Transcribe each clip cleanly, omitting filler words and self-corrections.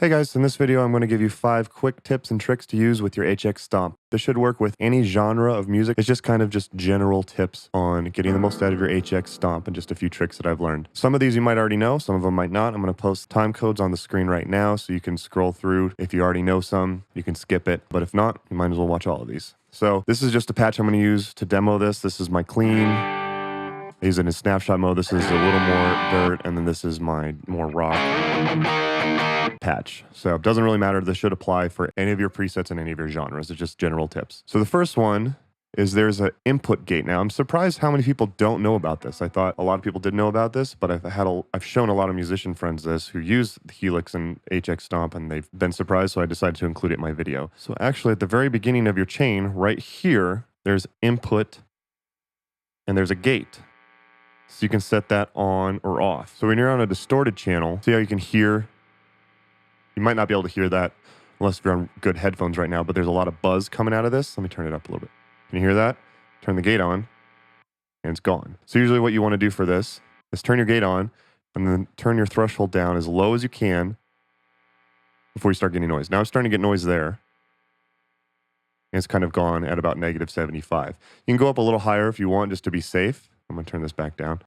Hey guys, in this video I'm going to give you 5 quick tips and tricks to use with your HX Stomp. This should work with any genre of music. It's just kind of general tips on getting the most out of your HX Stomp and just a few tricks that I've learned. Some of these you might already know, some of them might not. I'm going to post time codes on the screen right now so you can scroll through. If you already know some, you can skip it, but if not, you might as well watch all of these. So this is just a patch I'm going to use to demo this. This is my clean. I use it in snapshot mode. This is a little more dirt, and then this is my more rock patch. So it doesn't really matter. This should apply for any of your presets and any of your genres. It's just general tips. So the first one is there's an input gate. Now I'm surprised how many people don't know about this. I thought a lot of people did know about this, but I've shown a lot of musician friends this who use Helix and HX Stomp, and they've been surprised, so I decided to include it in my video. So actually at the very beginning of your chain, right here, there's input and there's a gate. So you can set that on or off. So when you're on a distorted channel, see how you can hear. You might not be able to hear that unless you're on good headphones right now, but there's a lot of buzz coming out of this. Let me turn it up a little bit. Can you hear that? Turn the gate on, and it's gone. So usually what you want to do for this is turn your gate on, and then turn your threshold down as low as you can before you start getting noise. Now I'm starting to get noise there, and it's kind of gone at about -75. You can go up a little higher if you want, just to be safe. I'm going to turn this back down.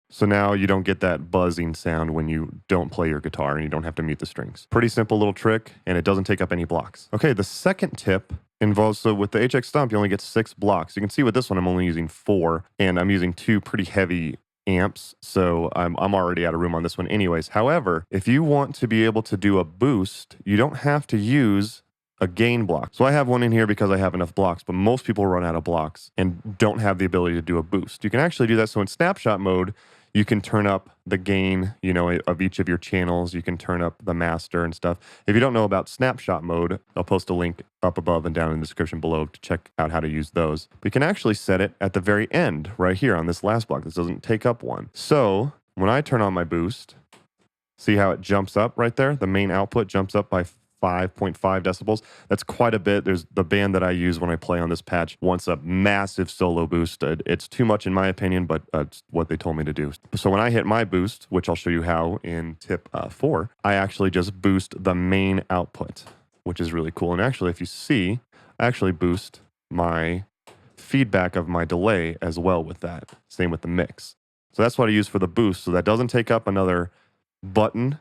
So now you don't get that buzzing sound when you don't play your guitar and you don't have to mute the strings. Pretty simple little trick, and it doesn't take up any blocks. Okay, the second tip involves, so with the HX Stomp, you only get 6 blocks. You can see with this one, I'm only using 4, and I'm using 2 pretty heavy amps, so I'm already out of room on this one anyways. However, if you want to be able to do a boost, you don't have to use a gain block. So I have one in here because I have enough blocks, but most people run out of blocks and don't have the ability to do a boost. You can actually do that. So in snapshot mode, you can turn up the gain, of each of your channels. You can turn up the master and stuff. If you don't know about snapshot mode, I'll post a link up above and down in the description below to check out how to use those. We can actually set it at the very end right here on this last block. This doesn't take up one. So when I turn on my boost, see how it jumps up right there? The main output jumps up by 5.5 decibels. That's quite a bit. There's the band that I use when I play on this patch wants a massive solo boost. It's too much in my opinion, but it's what they told me to do. So when I hit my boost, which I'll show you how in tip 4, I actually just boost the main output, which is really cool. And actually, if you see, I actually boost my feedback of my delay as well with that. Same with the mix. So that's what I use for the boost. So that doesn't take up another button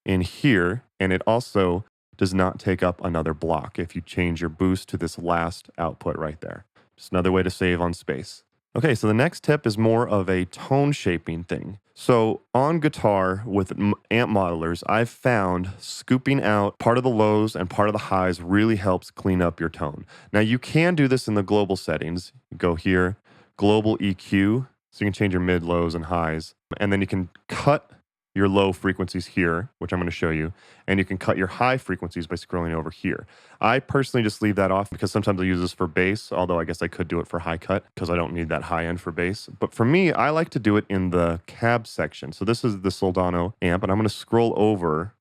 in here, and it also does not take up another block if you change your boost to this last output right there. Just another way to save on space. Okay, so the next tip is more of a tone shaping thing. So on guitar with amp modelers, I've found scooping out part of the lows and part of the highs really helps clean up your tone. Now you can do this in the global settings. You go here, global EQ, so you can change your mid, lows, and highs. And then you can cut your low frequencies here, which I'm going to show you, and you can cut your high frequencies by scrolling over here. I personally just leave that off because sometimes I use this for bass, although I guess I could do it for high cut because I don't need that high end for bass. But for me, I like to do it in the cab section. So this is the Soldano amp, and I'm going to scroll over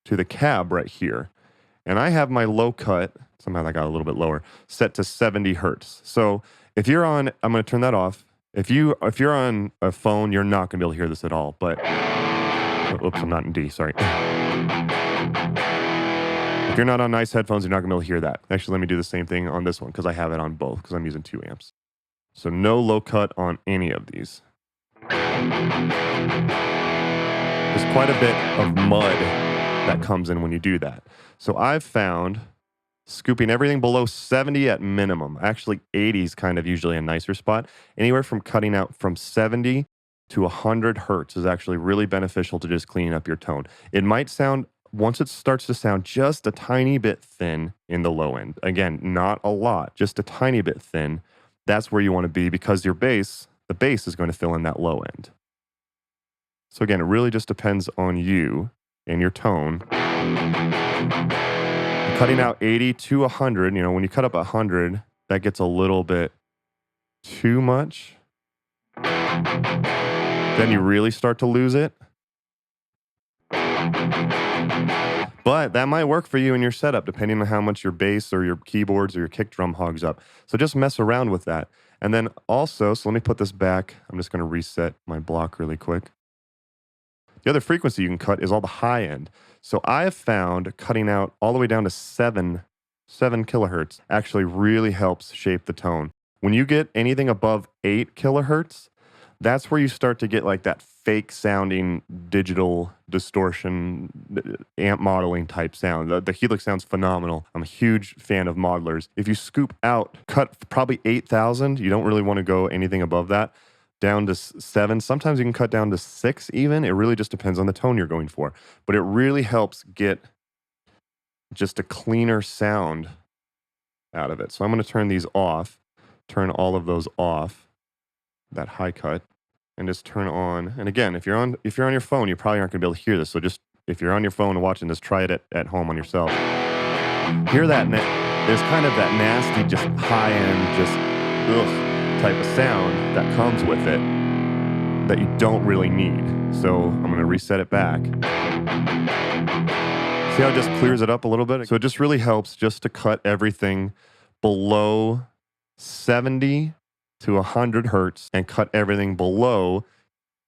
to the cab right here. And I have my low cut, somehow that got a little bit lower, set to 70 hertz. So if you're on, I'm going to turn that off. If you're on a phone, you're not going to be able to hear this at all, but, oops, I'm not in D, sorry. If you're not on nice headphones, you're not going to be able to hear that. Actually, let me do the same thing on this one because I have it on both because I'm using 2 amps. So no low cut on any of these. There's quite a bit of mud that comes in when you do that. So I've found scooping everything below 70 at minimum. Actually, 80 is kind of usually a nicer spot. Anywhere from cutting out from 70 to 100 hertz is actually really beneficial to just cleaning up your tone. It might sound, once it starts to sound just a tiny bit thin in the low end, again, not a lot, just a tiny bit thin, that's where you want to be because your bass, the bass is going to fill in that low end. So again, it really just depends on you and your tone. Cutting out 80 to 100, when you cut up 100, that gets a little bit too much. Then you really start to lose it. But that might work for you in your setup, depending on how much your bass or your keyboards or your kick drum hogs up. So just mess around with that. And then also, so let me put this back. I'm just going to reset my block really quick. The other frequency you can cut is all the high end. So I have found cutting out all the way down to 7 kilohertz actually really helps shape the tone. When you get anything above 8 kilohertz, that's where you start to get like that fake sounding digital distortion amp modeling type sound. The Helix sounds phenomenal. I'm a huge fan of modelers. If you scoop out, cut probably 8,000, you don't really want to go anything above that, down to 7. Sometimes you can cut down to 6 even. It really just depends on the tone you're going for. But it really helps get just a cleaner sound out of it. So I'm going to turn these off, turn all of those off, that high cut, and just turn on. And again, if you're on your phone, you probably aren't going to be able to hear this. So just if you're on your phone and watching this, try it at home on yourself. Hear that? There's kind of that nasty, just high end, just ugh type of sound that comes with it that you don't really need. So I'm going to reset it back. See how it just clears it up a little bit? So it just really helps just to cut everything below 70 to 100 hertz and cut everything below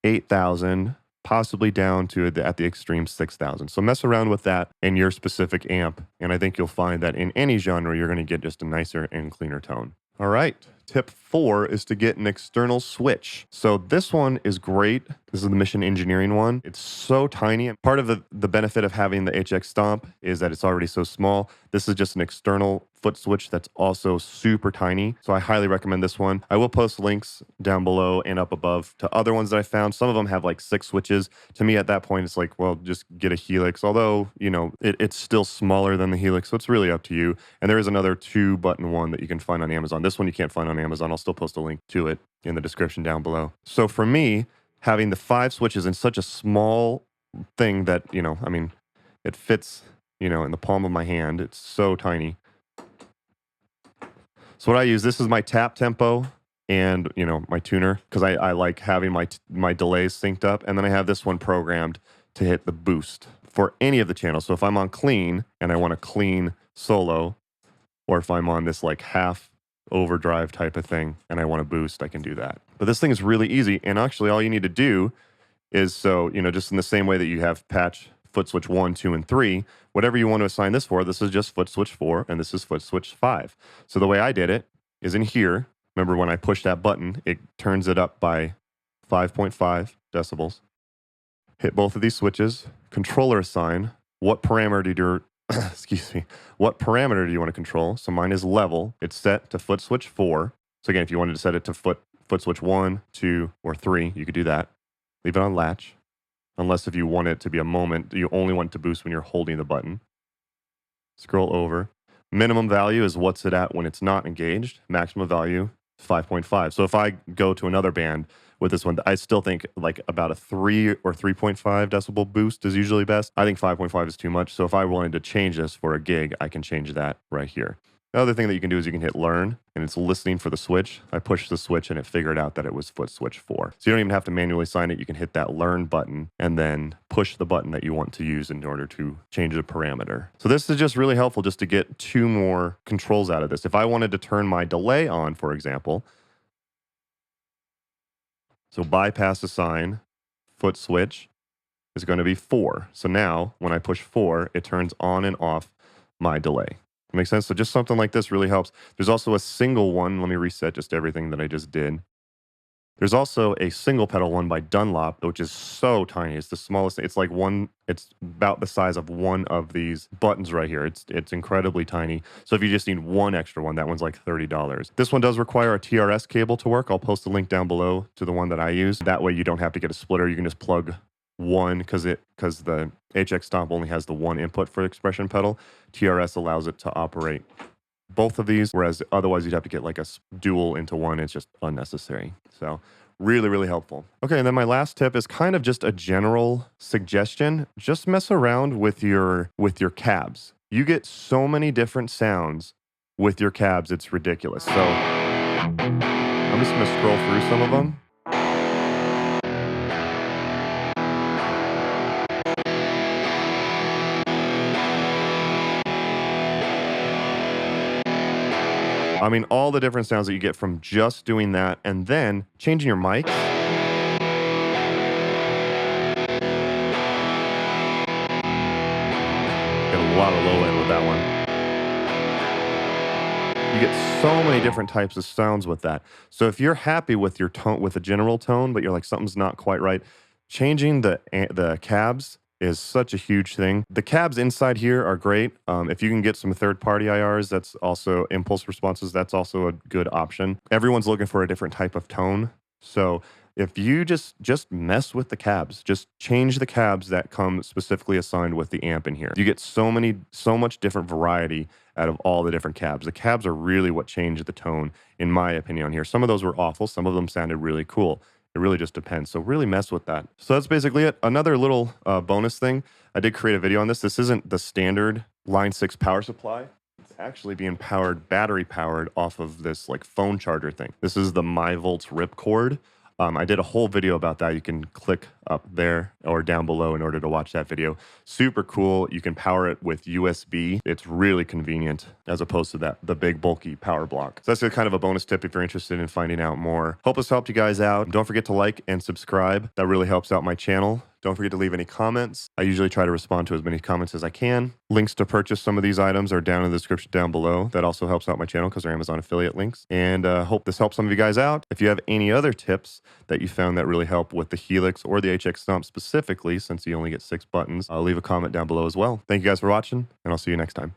8,000, possibly down to at the extreme 6,000. So mess around with that in your specific amp, and I think you'll find that in any genre, you're going to get just a nicer and cleaner tone. All right. Tip 4 is to get an external switch. So this one is great. This is the Mission Engineering one. It's so tiny. Part of the benefit of having the HX Stomp is that it's already so small. This is just an external foot switch that's also super tiny. So I highly recommend this one. I will post links down below and up above to other ones that I found. Some of them have like 6 switches. To me at that point, it's like, well, just get a Helix. Although, you know, it's still smaller than the Helix. So it's really up to you. And there is another 2-button one that you can find on Amazon. This one you can't find on Amazon. I'll still post a link to it in the description down below. So for me, having the 5 switches in such a small thing that, you know, I mean, it fits, you know, in the palm of my hand. It's so tiny. So what I use, this is my tap tempo and, you know, my tuner, because I like having my delays synced up. And then I have this one programmed to hit the boost for any of the channels. So if I'm on clean and I want a clean solo, or if I'm on this like half overdrive type of thing and I want to boost, I can do that. But this thing is really easy, and actually all you need to do is, so, you know, just in the same way that you have patch foot switch 1, 2, and 3, whatever you want to assign this for, this is just foot switch 4 and this is foot switch 5. So the way I did it is in here. Remember when I push that button, it turns it up by 5.5 decibels. Hit both of these switches, controller assign, what parameter did your excuse me, what parameter do you want to control? So mine is level. It's set to foot switch 4. So again, if you wanted to set it to foot switch 1, 2, or 3, you could do that. Leave it on latch. Unless if you want it to be a moment, you only want to boost when you're holding the button. Scroll over. Minimum value is what's it at when it's not engaged. Maximum value, 5.5. So if I go to another band with this one, I still think like about a 3 or 3.5 decibel boost is usually best. I think 5.5 is too much. So if I wanted to change this for a gig, I can change that right here. The other thing that you can do is you can hit learn, and it's listening for the switch. I pushed the switch and it figured out that it was foot switch 4. So you don't even have to manually assign it. You can hit that learn button and then push the button that you want to use in order to change the parameter. So this is just really helpful just to get 2 more controls out of this. If I wanted to turn my delay on, for example, so bypass assign foot switch is going to be 4. So now when I push 4, it turns on and off my delay. Makes sense? So just something like this really helps. There's also a single one. Let me reset just everything that I just did. There's also a single pedal one by Dunlop, which is so tiny. It's the smallest. It's like it's about the size of one of these buttons right here. It's incredibly tiny. So if you just need one extra one, that one's like $30. This one does require a TRS cable to work. I'll post a link down below to the one that I use. That way you don't have to get a splitter. You can just plug one, because the HX Stomp only has the one input for expression pedal. TRS allows it to operate both of these, whereas otherwise you'd have to get like a dual into one. It's just unnecessary. So really, really helpful. Okay, and then my last tip is kind of just a general suggestion. Just mess around with your cabs. You get so many different sounds with your cabs, it's ridiculous. So I'm just going to scroll through some of them. I mean, all the different sounds that you get from just doing that, and then changing your mics. a lot of low end with that one. You get so many different types of sounds with that. So if you're happy with your tone, with the general tone, but you're like something's not quite right, changing the cabs is such a huge thing. The cabs inside here are great. If you can get some third-party IRs, that's also impulse responses. That's also a good option. Everyone's looking for a different type of tone. So if you just mess with the cabs, just change the cabs that come specifically assigned with the amp in here. You get so much different variety out of all the different cabs. The cabs are really what changed the tone, in my opinion, on here. Some of those were awful. Some of them sounded really cool. It really just depends. So really mess with that. So that's basically it. Another little bonus thing. I did create a video on this. This isn't the standard Line 6 power supply. It's actually being battery powered off of this like phone charger thing. This is the MyVolts Ripcord. I did a whole video about that. You can click up there or down below in order to watch that video. Super cool. You can power it with USB. It's really convenient as opposed to the big bulky power block. So that's a kind of a bonus tip if you're interested in finding out more. Hope this helped you guys out. Don't forget to like and subscribe. That really helps out my channel. Don't forget to leave any comments. I usually try to respond to as many comments as I can. Links to purchase some of these items are down in the description down below. That also helps out my channel because they're Amazon affiliate links. And hope this helps some of you guys out. If you have any other tips that you found that really help with the Helix or the HX Stomp specifically, since you only get 6 buttons, leave a comment down below as well. Thank you guys for watching, and I'll see you next time.